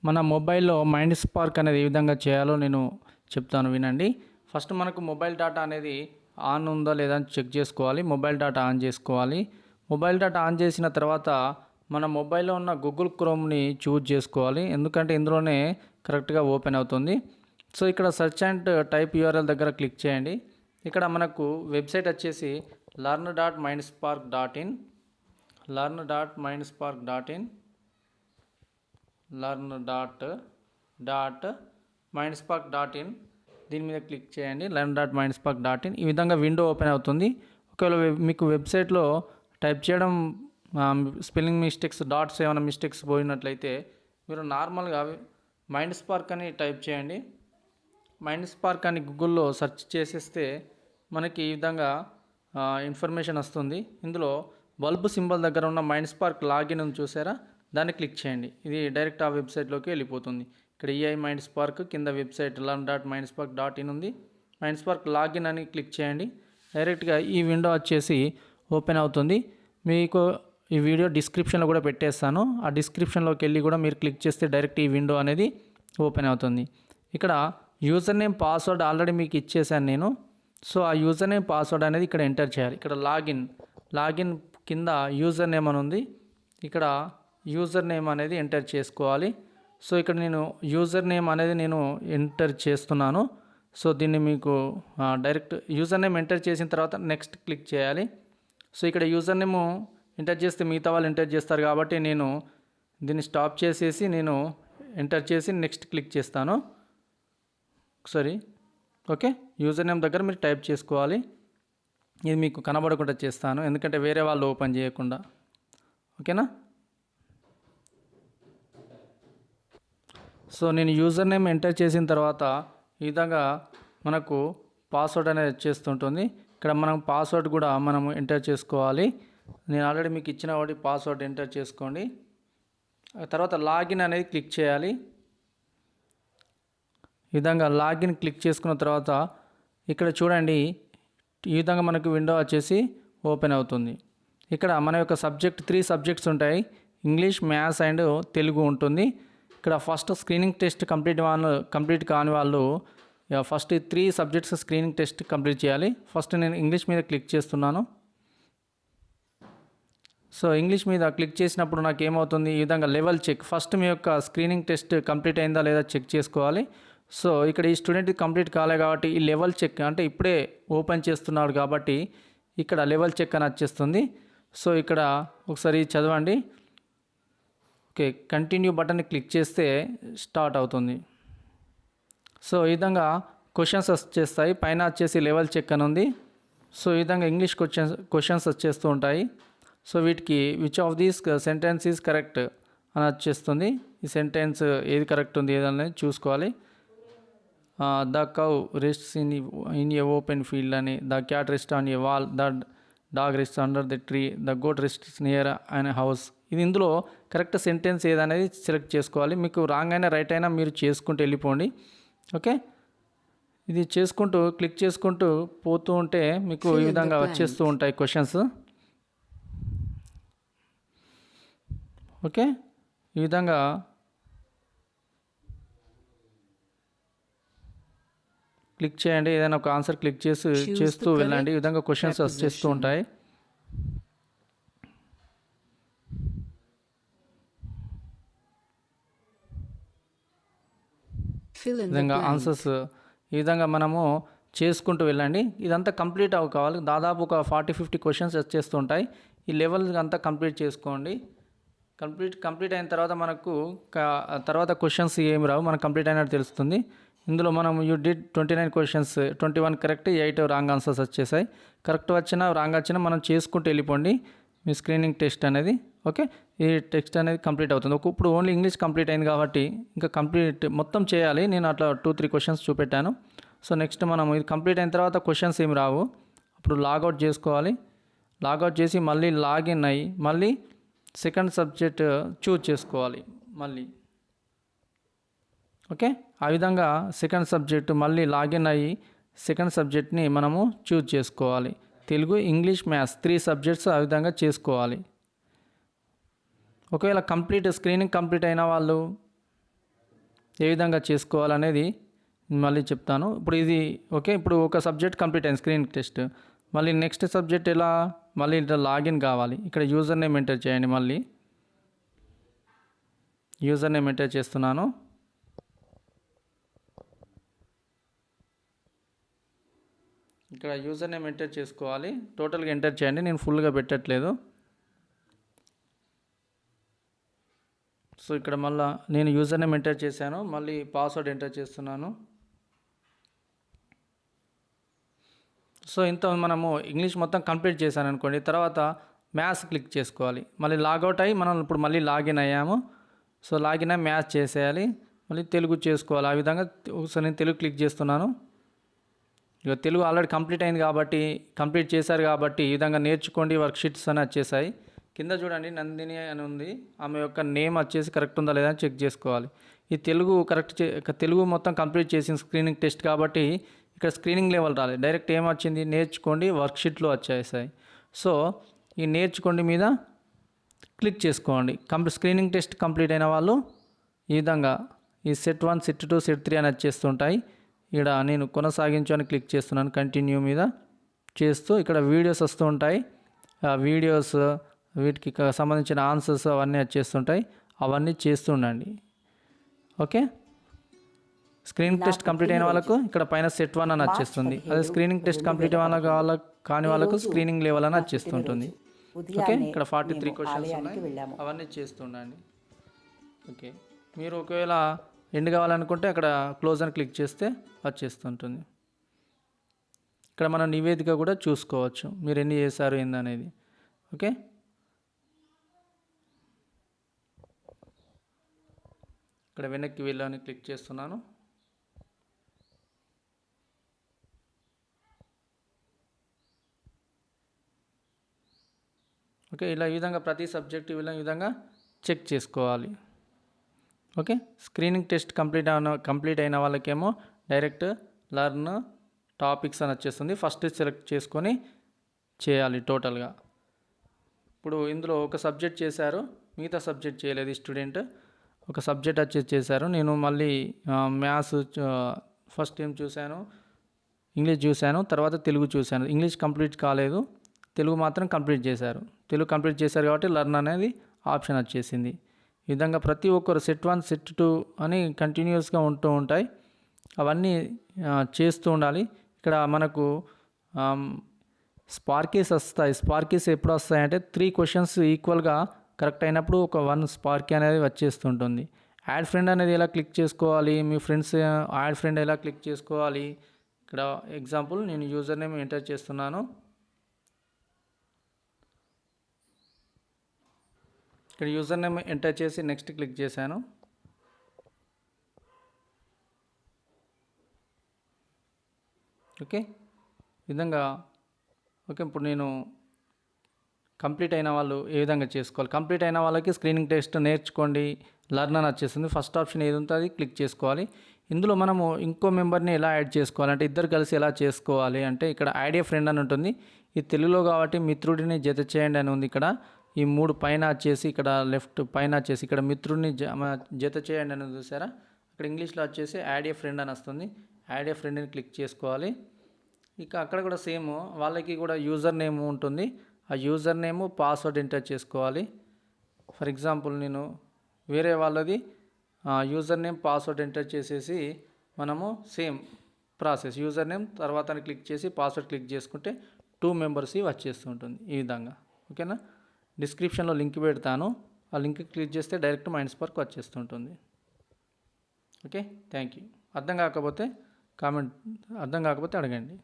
మన మొబైల్లో mind spark అనేది ఏ విధంగా చేయాలో నేను చెప్తాను వినండి. ఫస్ట్ మనకు మొబైల్ డేటా అనేది ఆన్ ఉందా లేదా అని చెక్ చేసుకోవాలి. మొబైల్ డేటా ఆన్ చేసుకోవాలి. మొబైల్ డేటా ఆన్ చేసిన తర్వాత మన మొబైల్లో ఉన్న గూగుల్ క్రోమ్ని చూజ్ చేసుకోవాలి. ఎందుకంటే ఇందులోనే కరెక్ట్గా ఓపెన్ అవుతుంది. సో ఇక్కడ సెర్చ్ అండ్ టైప్ యూఆర్ఎల్ దగ్గర క్లిక్ చేయండి. ఇక్కడ మనకు వెబ్సైట్ వచ్చేసి learn.mindspark.in learn.mindspark.in learn.mindspark.in దీని మీద క్లిక్ చేయండి. learn.mindspark.in ఈ విధంగా విండో ఓపెన్ అవుతుంది. ఒకవేళ మీకు వెబ్సైట్లో టైప్ చేయడం స్పెల్లింగ్ మిస్టేక్స్ డాట్స్ ఏమైనా మిస్టేక్స్ పోయినట్లయితే మీరు నార్మల్గా మైండ్ స్పార్క్ అని టైప్ చేయండి. మైండ్ స్పార్క్ అని గూగుల్లో సెర్చ్ చేసేస్తే మనకి ఈ విధంగా ఇన్ఫర్మేషన్ వస్తుంది. ఇందులో బల్బ్ సింబల్ దగ్గర ఉన్న మైండ్ స్పార్క్ లాగిన్ అని చూసారా, దాన్ని క్లిక్ చేయండి. ఇది డైరెక్ట్ ఆ వెబ్సైట్లోకి వెళ్ళిపోతుంది. ఇక్కడ ఈఐ మైండ్ స్పార్క్ కింద వెబ్సైట్ learn.mindspark.in ఉంది. మైండ్ స్పార్క్ లాగిన్ అని క్లిక్ చేయండి. డైరెక్ట్గా ఈ విండో వచ్చేసి ఓపెన్ అవుతుంది. మీకు ఈ వీడియో డిస్క్రిప్షన్లో కూడా పెట్టేస్తాను. ఆ డిస్క్రిప్షన్లోకి వెళ్ళి కూడా మీరు క్లిక్ చేస్తే డైరెక్ట్ ఈ విండో అనేది ఓపెన్ అవుతుంది. ఇక్కడ యూజర్ నేమ్ పాస్వర్డ్ ఆల్రెడీ మీకు ఇచ్చేసాను నేను. సో ఆ యూజర్ నేమ్ పాస్వర్డ్ అనేది ఇక్కడ ఎంటర్ చేయాలి. ఇక్కడ లాగిన్ కింద యూజర్ నేమ్ అని ఉంది. ఇక్కడ యూజర్ నేమ్ అనేది ఎంటర్ చేసుకోవాలి. సో ఇక్కడ నేను యూజర్ నేమ్ అనేది నేను ఎంటర్ చేస్తున్నాను. సో దీన్ని మీకు డైరెక్ట్ యూజర్ నేమ్ ఎంటర్ చేసిన తర్వాత నెక్స్ట్ క్లిక్ చేయాలి. సో ఇక్కడ యూజర్ నేమ్ ఎంటర్ చేస్తే మిగతా వాళ్ళు ఎంటర్ చేస్తారు కాబట్టి నేను దీన్ని స్టాప్ చేసేసి నేను ఎంటర్ చేసి నెక్స్ట్ క్లిక్ చేస్తాను. ఒకసారి ఓకే, యూజర్ నేమ్ దగ్గర మీరు టైప్ చేసుకోవాలి. ఇది మీకు కనబడకుండా చేస్తాను, ఎందుకంటే వేరే వాళ్ళు ఓపెన్ చేయకుండా. ఓకేనా? సో నేను యూజర్ నేమ్ ఎంటర్ చేసిన తర్వాత ఈ విధంగా మనకు పాస్వర్డ్ అనేది వచ్చేస్తుంటుంది. ఇక్కడ మనం పాస్వర్డ్ కూడా మనము ఎంటర్ చేసుకోవాలి. నేను ఆల్రెడీ మీకు ఇచ్చిన వాటి పాస్వర్డ్ ఎంటర్ చేసుకోండి. తర్వాత లాగిన్ అనేది క్లిక్ చేయాలి. ఈ విధంగా లాగిన్ క్లిక్ చేసుకున్న తర్వాత ఇక్కడ చూడండి, ఈ విధంగా మనకు విండో వచ్చేసి ఓపెన్ అవుతుంది. ఇక్కడ మన యొక్క సబ్జెక్ట్ 3 సబ్జెక్ట్స్ ఉంటాయి. ఇంగ్లీష్, మ్యాథ్స్ అండ్ తెలుగు ఉంటుంది. ఇక్కడ ఫస్ట్ స్క్రీనింగ్ టెస్ట్ కంప్లీట్ కాని వాళ్ళు first 3 subjects screening test complete చేయాలి. ఫస్ట్ నేను ఇంగ్లీష్ మీద క్లిక్ చేస్తున్నాను. సో ఇంగ్లీష్ మీద క్లిక్ చేసినప్పుడు నాకు ఏమవుతుంది, ఈ విధంగా లెవెల్ చెక్. ఫస్ట్ మీ యొక్క స్క్రీనింగ్ టెస్ట్ కంప్లీట్ అయిందా లేదా చెక్ చేసుకోవాలి. సో ఇక్కడ ఈ స్టూడెంట్ కంప్లీట్ కాలే కాబట్టి ఈ లెవెల్ చెక్ అంటే ఇప్పుడే ఓపెన్ చేస్తున్నాడు కాబట్టి ఇక్కడ లెవెల్ చెక్ అని వచ్చేస్తుంది. సో ఇక్కడ ఒకసారి చదవండి. ఓకే, కంటిన్యూ బటన్ని క్లిక్ చేస్తే స్టార్ట్ అవుతుంది. సో ఈ విధంగా క్వశ్చన్స్ వచ్చేస్తాయి. పైన వచ్చేసి లెవెల్ చెక్ అని ఉంది. సో ఈ విధంగా ఇంగ్లీష్ క్వశ్చన్స్ వచ్చేస్తూ ఉంటాయి. సో వీటికి which of these sentence is correct అని వచ్చేస్తుంది. ఈ సెంటెన్స్ ఏది కరెక్ట్ ఉంది ఏదనేది చూసుకోవాలి. The cow rests in a open field అని, the cat rest on a wall, the dog rest under the tree, the goat rests near an house. ఇది ఇందులో కరెక్ట్ సెంటెన్స్ ఏదనేది సెలెక్ట్ చేసుకోవాలి. మీకు రాంగ్ అయినా రైట్ అయినా మీరు చేసుకుంటూ వెళ్ళిపోండి. ఓకే, ఇది చేసుకుంటూ క్లిక్ చేసుకుంటూ పోతూ ఉంటే మీకు ఈ విధంగా వచ్చేస్తూ ఉంటాయి క్వశ్చన్స్. ఓకే, ఈ విధంగా క్లిక్ చేయండి. ఏదైనా ఒక ఆన్సర్ క్లిక్ చేస్తూ వెళ్ళండి. ఈ విధంగా క్వశ్చన్స్ వచ్చేస్తూ ఉంటాయి. ఈ విధంగా ఆన్సర్స్ ఈ విధంగా మనము చేసుకుంటూ వెళ్ళండి. ఇదంతా కంప్లీట్ కావాలి. దాదాపు ఒక 40-50 క్వశ్చన్స్ వచ్చేస్తూ ఉంటాయి. ఈ లెవెల్ అంతా కంప్లీట్ చేసుకోండి. కంప్లీట్ అయిన తర్వాత మనకు తర్వాత క్వశ్చన్స్ ఏమి రావు, మనకు కంప్లీట్ అయినట్టు తెలుస్తుంది. ఇందులో మనం you did 29 questions, 21 correct, 8 wrong answers వచ్చేసాయి. కరెక్ట్ వచ్చినా రాంగ్ వచ్చినా మనం చేసుకుంటూ వెళ్ళిపోండి మీ స్క్రీనింగ్ టెస్ట్ అనేది. ఓకే, ఈ టెక్స్ట్ అనేది కంప్లీట్ అవుతుంది. ఇప్పుడు ఓన్లీ ఇంగ్లీష్ కంప్లీట్ అయింది కాబట్టి ఇంకా కంప్లీట్ మొత్తం చేయాలి. నేను అట్లా 2-3 క్వశ్చన్స్ చూపెట్టాను. సో నెక్స్ట్ మనం ఇది కంప్లీట్ అయిన తర్వాత క్వశ్చన్స్ ఏమి రావు. అప్పుడు లాగౌట్ చేసుకోవాలి. లాగౌట్ చేసి మళ్ళీ లాగిన్ అయ్యి మళ్ళీ సెకండ్ సబ్జెక్ట్ చూజ్ చేసుకోవాలి మళ్ళీ. ఓకే, ఆ విధంగా సెకండ్ సబ్జెక్ట్ మళ్ళీ లాగిన్ అయ్యి సెకండ్ సబ్జెక్ట్ని మనము చూజ్ చేసుకోవాలి. తెలుగు, ఇంగ్లీష్, మ్యాథ్స్ 3 సబ్జెక్ట్స్ ఆ విధంగా చేసుకోవాలి. ఒకవేళ స్క్రీనింగ్ కంప్లీట్ అయిన వాళ్ళు ఏ విధంగా చేసుకోవాలనేది మళ్ళీ చెప్తాను. ఇప్పుడు ఇది ఓకే. ఇప్పుడు ఒక సబ్జెక్ట్ కంప్లీట్ అయింది స్క్రీనింగ్ టెస్ట్. మళ్ళీ నెక్స్ట్ సబ్జెక్ట్ ఎలా, మళ్ళీ ఇట్లా లాగిన్ కావాలి. ఇక్కడ యూజర్ నేమ్ ఎంటర్ చేయండి. మళ్ళీ యూజర్ నేమ్ ఎంటర్ చేస్తున్నాను. ఇక్కడ యూజర్ నేమ్ ఎంటర్ చేసుకోవాలి. టోటల్గా ఎంటర్ చేయండి, నేను ఫుల్గా పెట్టట్లేదు. సో ఇక్కడ మళ్ళీ నేను యూజర్ నేమ్ ఎంటర్ చేశాను, మళ్ళీ పాస్వర్డ్ ఎంటర్ చేస్తున్నాను. సో ఇంత మనము ఇంగ్లీష్ మొత్తం కంప్లీట్ చేశాను అనుకోండి. తర్వాత మ్యాథ్స్ క్లిక్ చేసుకోవాలి. మళ్ళీ లాగౌట్ అయ్యి మనం ఇప్పుడు మళ్ళీ లాగిన్ అయ్యాము. సో లాగిన్ అయ్యి మ్యాథ్స్ చేసేయాలి, మళ్ళీ తెలుగు చేసుకోవాలి. ఆ విధంగా ఒకసారి నేను తెలుగు క్లిక్ చేస్తున్నాను. ఇక తెలుగు ఆల్రెడీ కంప్లీట్ అయింది కాబట్టి, కంప్లీట్ చేశారు కాబట్టి ఈ విధంగా నేర్చుకోండి వర్క్షీట్స్ అని వచ్చేసాయి. కింద చూడండి నందిని అని ఉంది, ఆమె యొక్క నేమ్ వచ్చేసి కరెక్ట్ ఉందా లేదా అని చెక్ చేసుకోవాలి. ఈ తెలుగు తెలుగు మొత్తం కంప్లీట్ చేసిన స్క్రీనింగ్ టెస్ట్ కాబట్టి ఇక్కడ స్క్రీనింగ్ లెవెల్ రాలేదు, డైరెక్ట్ ఏం వచ్చింది నేర్చుకోండి వర్క్షీట్లో వచ్చేసాయి. సో ఈ నేర్చుకోండి మీద క్లిక్ చేసుకోండి. స్క్రీనింగ్ టెస్ట్ కంప్లీట్ అయిన వాళ్ళు ఈ విధంగా ఈ సెట్ 1 సెట్ 2 సెట్ 3 అని వచ్చేస్తుంటాయి. ఇక్కడ నేను కొనసాగించు అని క్లిక్ చేస్తున్నాను. కంటిన్యూ మీద చేస్తూ ఇక్కడ వీడియోస్ వస్తూ ఉంటాయి. ఆ వీడియోస్ వీటికి సంబంధించిన ఆన్సర్స్ అవన్నీ వచ్చేస్తుంటాయి, అవన్నీ చేస్తూ ఉండండి. ఓకే. స్క్రీనింగ్ టెస్ట్ కంప్లీట్ అయిన వాళ్ళకు ఇక్కడ పైన సెట్ 1 అని వచ్చేస్తుంది. అదే స్క్రీనింగ్ టెస్ట్ కంప్లీట్ వాళ్ళకి కాని వాళ్ళకు స్క్రీనింగ్ లెవెల్ అని వచ్చేస్తుంటుంది. ఓకే. ఇక్కడ 43 క్వశ్చన్స్ ఉన్నాయి, అవన్నీ చేస్తుండండి. ఓకే. మీరు ఒకవేళ ఎండ్ కావాలనుకుంటే అక్కడ క్లోజ్ అని క్లిక్ చేస్తే వచ్చేస్తుంటుంది. ఇక్కడ మనం నివేదిక కూడా చూసుకోవచ్చు, మీరు ఎన్ని చేశారు ఏందనేది. ఓకే. ఇక్కడ వెనక్కి వెళ్ళని క్లిక్ చేస్తున్నాను. ఓకే. ఇలా ఈ విధంగా ప్రతి సబ్జెక్ట్ ఈ విధంగా చెక్ చేసుకోవాలి. ఓకే. స్క్రీనింగ్ టెస్ట్ కంప్లీట్ అయిన వాళ్ళకేమో డైరెక్ట్ లర్న్ టాపిక్స్ అని వచ్చేస్తుంది. ఫస్ట్ సెలెక్ట్ చేసుకొని చేయాలి టోటల్గా. ఇప్పుడు ఇందులో ఒక సబ్జెక్ట్ చేశారు, మిగతా సబ్జెక్ట్ చేయలేదు స్టూడెంట్. ఒక సబ్జెక్ట్ వచ్చేసి చేశారు. నేను మళ్ళీ మ్యాథ్స్ ఫస్ట్ ఏం చూశాను, ఇంగ్లీష్ చూశాను, తర్వాత తెలుగు చూశాను. ఇంగ్లీష్ కంప్లీట్ కాలేదు, తెలుగు మాత్రం కంప్లీట్ చేశారు. తెలుగు కంప్లీట్ చేశారు కాబట్టి లర్న్ అనేది ఆప్షన్ వచ్చేసింది. ఈ విధంగా ప్రతి ఒక్కరు సెట్ 1 సెట్ 2 అని కంటిన్యూస్గా ఉంటూ ఉంటాయి, అవన్నీ చేస్తూ ఉండాలి. ఇక్కడ మనకు స్పార్కీస్ వస్తాయి. స్పార్కీస్ ఎప్పుడు వస్తాయంటే 3 క్వశ్చన్స్ ఈక్వల్గా కరెక్ట్ అయినప్పుడు ఒక 1 స్పార్కీ అనేది వచ్చేస్తుంటుంది. యాడ్ ఫ్రెండ్ అనేది ఎలా క్లిక్ చేసుకోవాలి, మీ ఫ్రెండ్స్ యాడ్ ఫ్రెండ్ ఎలా క్లిక్ చేసుకోవాలి. ఇక్కడ ఎగ్జాంపుల్ నేను యూజర్ నేమ్ ఎంటర్ చేస్తున్నాను. ఇక్కడ యూజర్ నేమ్ ఎంటర్ చేసి నెక్స్ట్ క్లిక్ చేశాను. ఓకే. ఈ విధంగా ఓకే. ఇప్పుడు నేను కంప్లీట్ అయిన వాళ్ళు ఏ విధంగా చేసుకోవాలి, కంప్లీట్ అయిన వాళ్ళకి స్క్రీనింగ్ టెస్ట్ నేర్చుకోండి లర్న్ అని వచ్చేస్తుంది. ఫస్ట్ ఆప్షన్ ఏది ఉందో అది క్లిక్ చేసుకోవాలి. ఇందులో మనము ఇంకో మెంబర్ని ఎలా యాడ్ చేసుకోవాలి అంటే ఇద్దరు కలిసి ఎలా చేసుకోవాలి అంటే ఇక్కడ యాడ్ ఏ ఫ్రెండ్ అని ఉంటుంది. ఇది తెలుగులో కాబట్టి మిత్రుడిని జత చేయండి అని ఉంది. ఇక్కడ ఈ 3 పైన వచ్చేసి ఇక్కడ లెఫ్ట్ పైన వచ్చేసి ఇక్కడ మిత్రుడిని జత చేయండి అని చూసారా. ఇక్కడ ఇంగ్లీష్లో వచ్చేసి యాడ్ ఏ ఫ్రెండ్ అని వస్తుంది. యాడ్ ఏ ఫ్రెండ్ని క్లిక్ చేసుకోవాలి. ఇక అక్కడ కూడా సేమ్ వాళ్ళకి కూడా యూజర్ నేమ్ ఉంటుంది. ఆ యూజర్ నేమ్ పాస్వర్డ్ ఎంటర్ చేసుకోవాలి. ఫర్ ఎగ్జాంపుల్ నేను వేరే వాళ్ళది యూజర్ నేమ్ పాస్వర్డ్ ఎంటర్ చేసేసి మనము సేమ్ ప్రాసెస్ యూజర్ నేమ్ తర్వాత క్లిక్ చేసి పాస్వర్డ్ క్లిక్ చేసుకుంటే 2 మెంబర్స్ వచ్చేస్తుంటుంది ఈ విధంగా. ఓకేనా. డిస్క్రిప్షన్లో లింక్ పెడతాను, ఆ లింక్ క్లిక్ చేస్తే డైరెక్ట్ మైండ్స్పార్క్ వచ్చేస్తుంటుంది. ఓకే. Thank you. అర్థం కాకపోతే అడగండి.